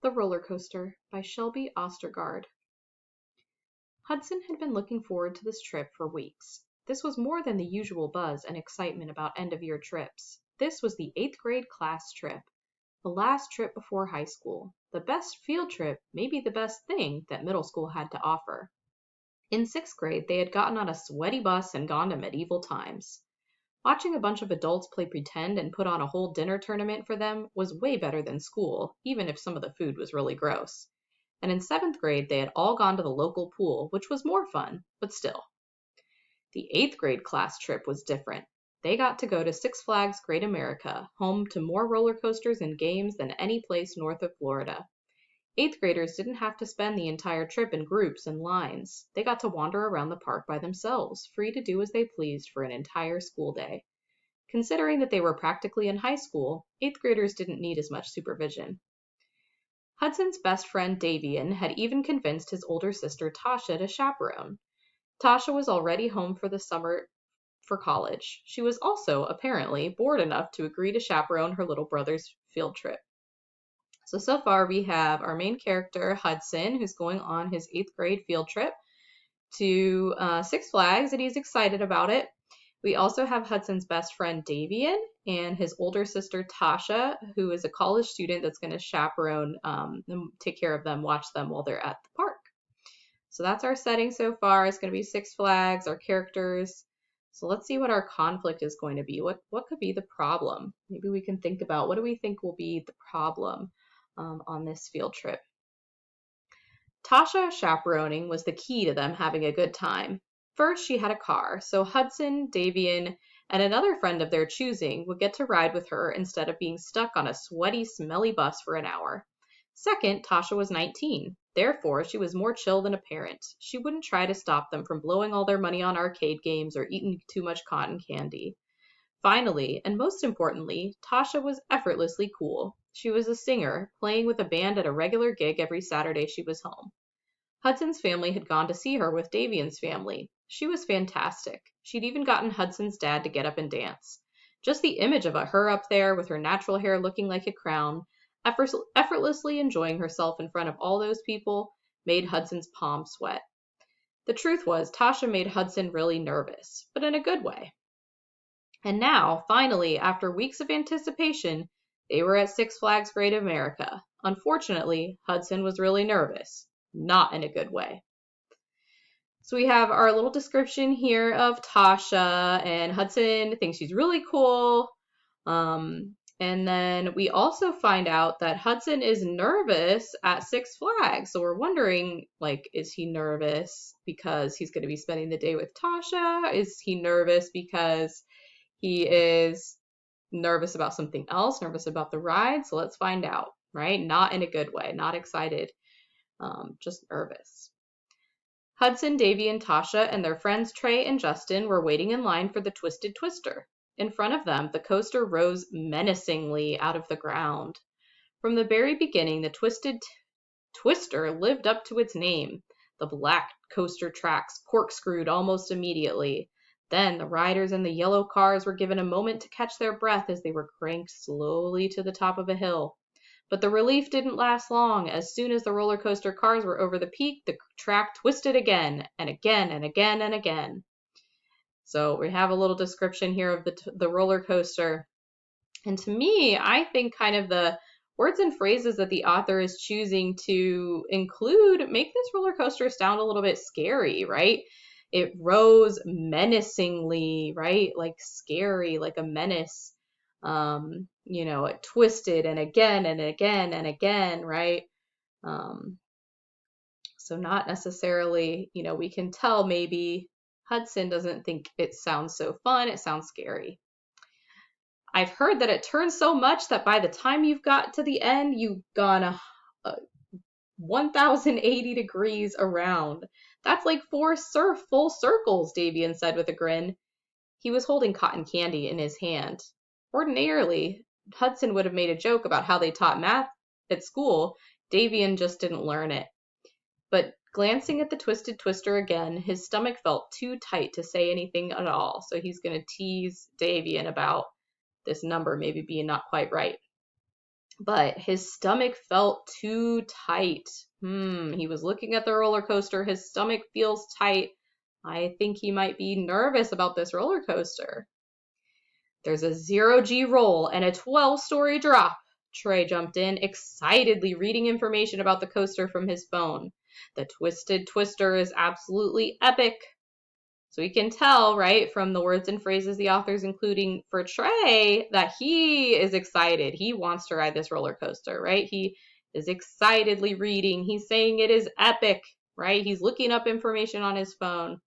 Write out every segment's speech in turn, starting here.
The Roller Coaster by Shelby Ostergaard. Hudson had been looking forward to this trip for weeks. This was more than the usual buzz and excitement about end-of-year trips. This was the 8th grade class trip, the last trip before high school, the best field trip, maybe the best thing that middle school had to offer. In 6th grade, they had gotten on a sweaty bus and gone to medieval times. Watching a bunch of adults play pretend and put on a whole dinner tournament for them was way better than school, even if some of the food was really gross. And in 7th grade, they had all gone to the local pool, which was more fun, but still. The 8th grade class trip was different. They got to go to Six Flags Great America, home to more roller coasters and games than any place north of Florida. 8th graders didn't have to spend the entire trip in groups and lines. They got to wander around the park by themselves, free to do as they pleased for an entire school day. Considering that they were practically in high school, 8th graders didn't need as much supervision. Hudson's best friend Davian had even convinced his older sister Tasha to chaperone. Tasha was already home for the summer for college. She was also, apparently, bored enough to agree to chaperone her little brother's field trip. So far we have our main character, Hudson, who's going on his 8th grade field trip to Six Flags, and he's excited about it. We also have Hudson's best friend, Davian, and his older sister, Tasha, who is a college student that's going to chaperone them, take care of them, watch them while they're at the park. So that's our setting so far. It's going to be Six Flags, our characters. So let's see what our conflict is going to be. What could be the problem? Maybe we can think about what do we think will be the problem on this field trip. Tasha chaperoning was the key to them having a good time. First, she had a car, so Hudson, Davian, and another friend of their choosing would get to ride with her instead of being stuck on a sweaty, smelly bus for an hour. Second, Tasha was 19. Therefore, she was more chill than a parent. She wouldn't try to stop them from blowing all their money on arcade games or eating too much cotton candy. Finally, and most importantly, Tasha was effortlessly cool. She was a singer, playing with a band at a regular gig every Saturday she was home. Hudson's family had gone to see her with Davian's family. She was fantastic. She'd even gotten Hudson's dad to get up and dance. Just the image of her up there with her natural hair looking like a crown, effortlessly enjoying herself in front of all those people, made Hudson's palms sweat. The truth was, Tasha made Hudson really nervous, but in a good way. And now, finally, after weeks of anticipation, they were at Six Flags Great America. Unfortunately, Hudson was really nervous, not in a good way. So we have our little description here of Tasha, and Hudson thinks she's really cool. And then we also find out that Hudson is nervous at Six Flags. So we're wondering, like, is he nervous because he's going to be spending the day with Tasha? Is he nervous because he is nervous about something else, nervous about the ride? So let's find out, right? Not in a good way, not excited, just nervous. Hudson, Davian, Tasha, and their friends Trey and Justin were waiting in line for the Twisted Twister. In front of them, the coaster rose menacingly out of the ground. From the very beginning, the Twisted Twister lived up to its name. The black coaster tracks corkscrewed almost immediately. Then the riders in the yellow cars were given a moment to catch their breath as they were cranked slowly to the top of a hill. But the relief didn't last long. As soon as the roller coaster cars were over the peak, the track twisted again and again and again and again. So we have a little description here of the roller coaster. And to me, I think kind of the words and phrases that the author is choosing to include make this roller coaster sound a little bit scary, right? It rose menacingly, right? Like scary, like a menace. It twisted and again and again and again, right? So not necessarily, we can tell maybe Hudson doesn't think it sounds so fun. It sounds scary. I've heard that it turns so much that by the time you've got to the end, you've gone 1,080 degrees around. That's like 4 full circles, Davian said with a grin. He was holding cotton candy in his hand. Ordinarily, Hudson would have made a joke about how they taught math at school. Davian just didn't learn it. But glancing at the Twisted Twister again, his stomach felt too tight to say anything at all. So he's going to tease Davian about this number maybe being not quite right. but his stomach felt too tight. He was looking at the roller coaster. His stomach feels tight. I think he might be nervous about this roller coaster. There's a 0G roll and a 12-story drop. Trey jumped in, excitedly reading information about the coaster from his phone. The Twisted Twister is absolutely epic. So we can tell, right, from the words and phrases the author's including for Trey that he is excited. He wants to ride this roller coaster, right? He is excitedly reading. He's saying it is epic, right? He's looking up information on his phone.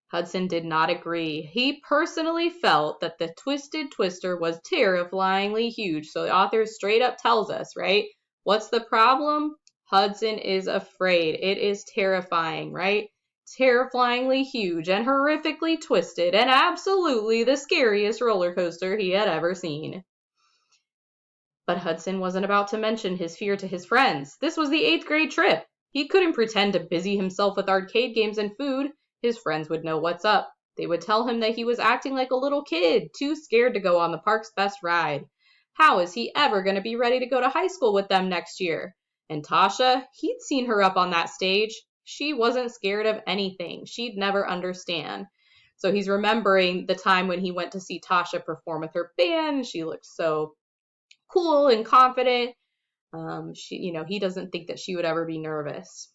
Hudson did not agree. He personally felt that the Twisted Twister was terrifyingly huge. So the author straight up tells us, right? What's the problem? Hudson is afraid. It is terrifying, right? Terrifyingly huge and horrifically twisted and absolutely the scariest roller coaster he had ever seen. But Hudson wasn't about to mention his fear to his friends. This was the 8th grade trip. He couldn't pretend to busy himself with arcade games and food. His friends would know what's up. They would tell him that he was acting like a little kid, too scared to go on the park's best ride. How is he ever going to be ready to go to high school with them next year? And Tasha, he'd seen her up on that stage. She wasn't scared of anything. She'd never understand. So he's remembering the time when he went to see Tasha perform with her band. She looked so cool and confident. He doesn't think that she would ever be nervous.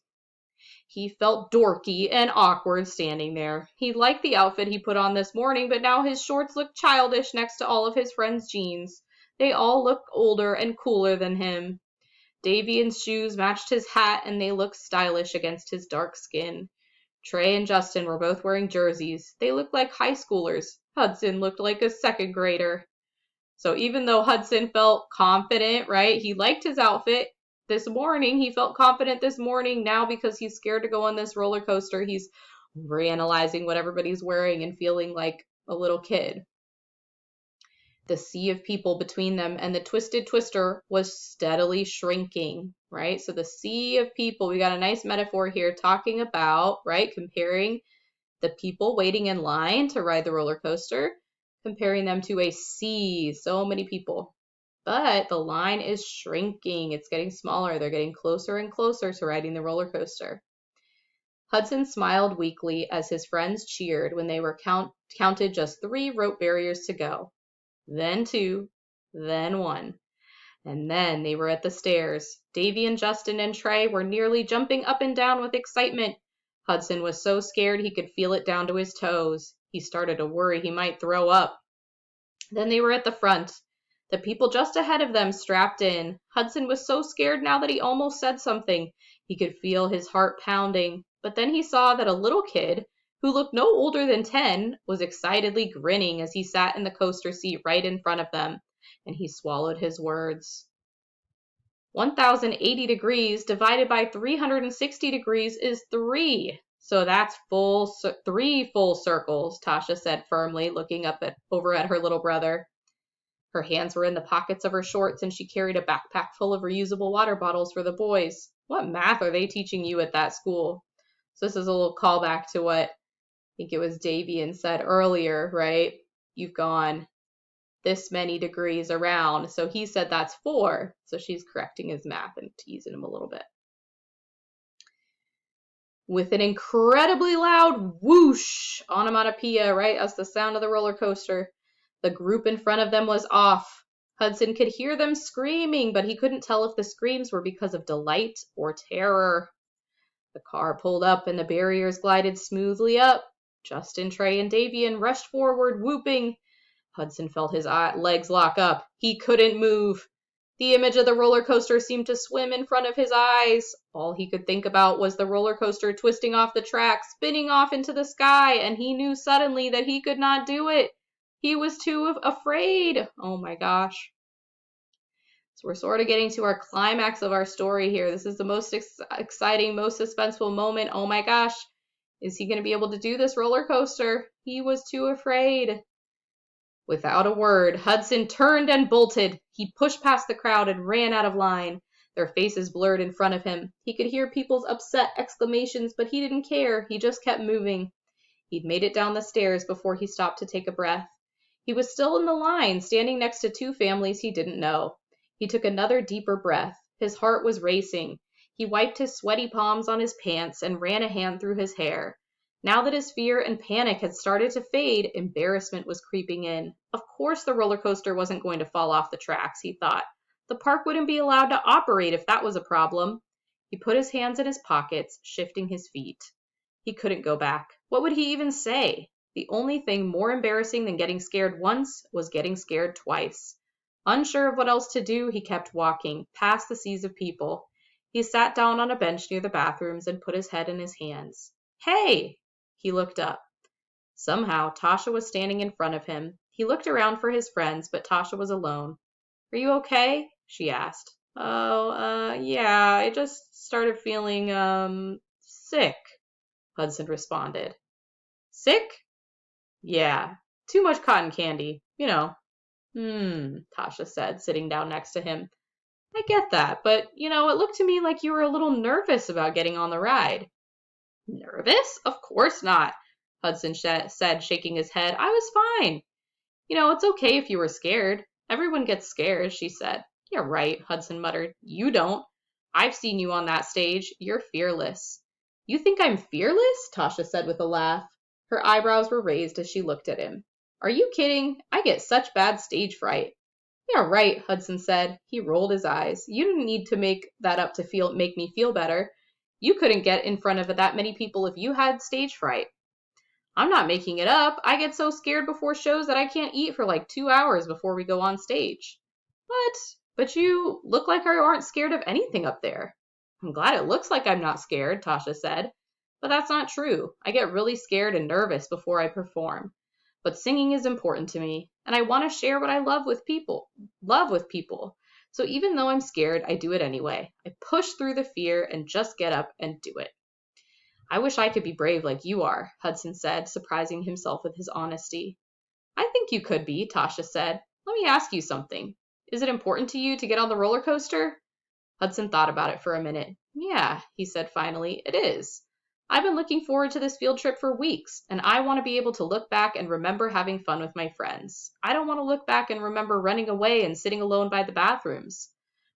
He felt dorky and awkward standing there. He liked the outfit he put on this morning, but now his shorts looked childish next to all of his friends' jeans. They all looked older and cooler than him. Davian's shoes matched his hat, and they looked stylish against his dark skin. Trey and Justin were both wearing jerseys. They looked like high schoolers. Hudson looked like a second grader. So even though Hudson felt confident, right, he liked his outfit this morning. He felt confident this morning. Now, because he's scared to go on this roller coaster, he's reanalyzing what everybody's wearing and feeling like a little kid. The sea of people between them and the Twisted Twister was steadily shrinking, right? So the sea of people, we got a nice metaphor here talking about, right, comparing the people waiting in line to ride the roller coaster, comparing them to a sea, so many people. But the line is shrinking. It's getting smaller. They're getting closer and closer to riding the roller coaster. Hudson smiled weakly as his friends cheered when they were counted just 3 rope barriers to go. Then 2, then 1. And then they were at the stairs. Davian, Justin, and Trey were nearly jumping up and down with excitement. Hudson was so scared he could feel it down to his toes. He started to worry he might throw up. Then they were at the front. The people just ahead of them strapped in. Hudson was so scared now that he almost said something. He could feel his heart pounding. But then he saw that a little kid, who looked no older than 10, was excitedly grinning as he sat in the coaster seat right in front of them. And he swallowed his words. 1,080 degrees divided by 360 degrees is 3. So that's 3 full circles, Tasha said firmly, looking over at her little brother. Her hands were in the pockets of her shorts, and she carried a backpack full of reusable water bottles for the boys. What math are they teaching you at that school? So this is a little callback to what I think it was Davian said earlier, right? You've gone this many degrees around. So he said that's 4. So she's correcting his math and teasing him a little bit. With an incredibly loud whoosh, onomatopoeia, right, as the sound of the roller coaster, the group in front of them was off. Hudson could hear them screaming, but he couldn't tell if the screams were because of delight or terror. The car pulled up and the barriers glided smoothly up. Justin, Trey, and Davian rushed forward, whooping. Hudson felt his legs lock up. He couldn't move. The image of the roller coaster seemed to swim in front of his eyes. All he could think about was the roller coaster twisting off the track, spinning off into the sky, and he knew suddenly that he could not do it. He was too afraid. Oh my gosh. So we're sort of getting to our climax of our story here. This is the most exciting, most suspenseful moment. Oh my gosh. Is he going to be able to do this roller coaster? He was too afraid. Without a word, Hudson turned and bolted. He pushed past the crowd and ran out of line. Their faces blurred in front of him. He could hear people's upset exclamations, but he didn't care. He just kept moving. He'd made it down the stairs before he stopped to take a breath. He was still in the line, standing next to 2 families he didn't know. He took another deeper breath. His heart was racing. He wiped his sweaty palms on his pants and ran a hand through his hair. Now that his fear and panic had started to fade, embarrassment was creeping in. Of course the roller coaster wasn't going to fall off the tracks, he thought. The park wouldn't be allowed to operate if that was a problem. He put his hands in his pockets, shifting his feet. He couldn't go back. What would he even say? The only thing more embarrassing than getting scared once was getting scared twice. Unsure of what else to do, he kept walking, past the seas of people. He sat down on a bench near the bathrooms and put his head in his hands. Hey! He looked up. Somehow, Tasha was standing in front of him. He looked around for his friends, but Tasha was alone. Are you okay? She asked. Oh, yeah, I just started feeling, sick, Hudson responded. Sick? Yeah, too much cotton candy, you know. Tasha said, sitting down next to him. I get that, but, it looked to me like you were a little nervous about getting on the ride. Nervous? Of course not, Hudson said, shaking his head. I was fine. It's okay if you were scared. Everyone gets scared, she said. Yeah, right, Hudson muttered. You don't. I've seen you on that stage. You're fearless. You think I'm fearless? Tasha said with a laugh. Her eyebrows were raised as she looked at him. Are you kidding? I get such bad stage fright. Yeah, right, Hudson said. He rolled his eyes. You didn't need to make that up to make me feel better. You couldn't get in front of that many people if you had stage fright. I'm not making it up. I get so scared before shows that I can't eat for like 2 hours before we go on stage. But you look like you aren't scared of anything up there. I'm glad it looks like I'm not scared, Tasha said. But that's not true. I get really scared and nervous before I perform. But singing is important to me, and I want to share what I love with people. So even though I'm scared, I do it anyway. I push through the fear and just get up and do it. I wish I could be brave like you are, Hudson said, surprising himself with his honesty. I think you could be, Tasha said. Let me ask you something. Is it important to you to get on the roller coaster? Hudson thought about it for a minute. Yeah, he said finally, it is. I've been looking forward to this field trip for weeks, and I want to be able to look back and remember having fun with my friends. I don't want to look back and remember running away and sitting alone by the bathrooms.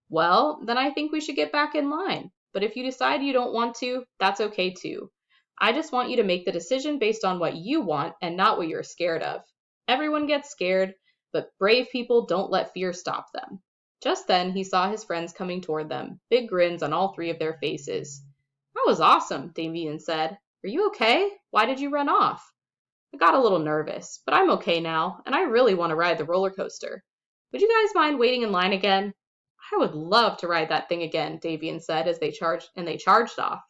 Well, then I think we should get back in line. But if you decide you don't want to, that's okay too. I just want you to make the decision based on what you want and not what you're scared of. Everyone gets scared, but brave people don't let fear stop them. Just then, he saw his friends coming toward them, big grins on all three of their faces. That was awesome, Damien said. Are you okay? Why did you run off? I got a little nervous, but I'm okay now, and I really want to ride the roller coaster. Would you guys mind waiting in line again? I would love to ride that thing again, Damien said as they charged off.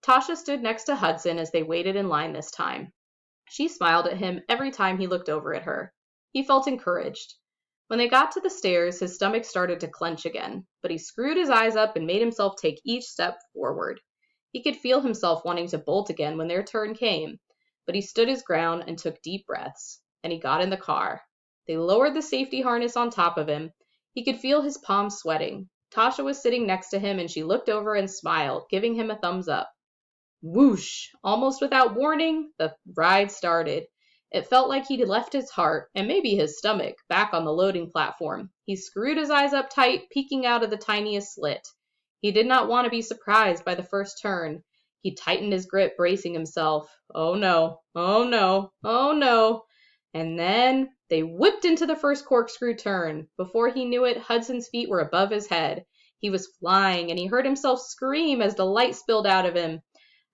Tasha stood next to Hudson as they waited in line this time. She smiled at him every time he looked over at her. He felt encouraged. When they got to the stairs, his stomach started to clench again, but he screwed his eyes up and made himself take each step forward. He could feel himself wanting to bolt again when their turn came, but he stood his ground and took deep breaths, and he got in the car. They lowered the safety harness on top of him. He could feel his palms sweating. Tasha was sitting next to him, and she looked over and smiled, giving him a thumbs up. Whoosh! Almost without warning, the ride started. It felt like he'd left his heart, and maybe his stomach, back on the loading platform. He screwed his eyes up tight, peeking out of the tiniest slit. He did not want to be surprised by the first turn. He tightened his grip, bracing himself. Oh no, oh no, oh no. And then they whipped into the first corkscrew turn. Before he knew it, Hudson's feet were above his head. He was flying, and he heard himself scream as the light spilled out of him.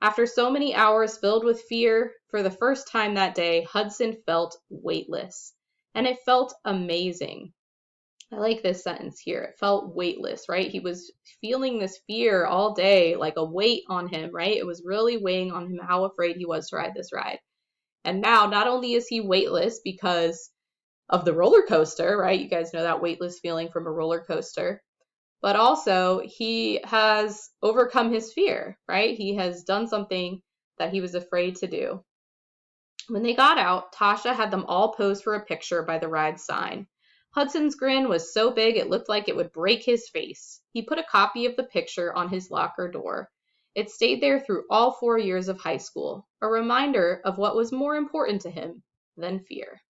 After so many hours filled with fear, for the first time that day, Hudson felt weightless. And it felt amazing. I like this sentence here. It felt weightless, right? He was feeling this fear all day, like a weight on him, right? It was really weighing on him how afraid he was to ride this ride. And now, not only is he weightless because of the roller coaster, right? You guys know that weightless feeling from a roller coaster. But also, he has overcome his fear, right? He has done something that he was afraid to do. When they got out, Tasha had them all pose for a picture by the ride sign. Hudson's grin was so big it looked like it would break his face. He put a copy of the picture on his locker door. It stayed there through all 4 years of high school, a reminder of what was more important to him than fear.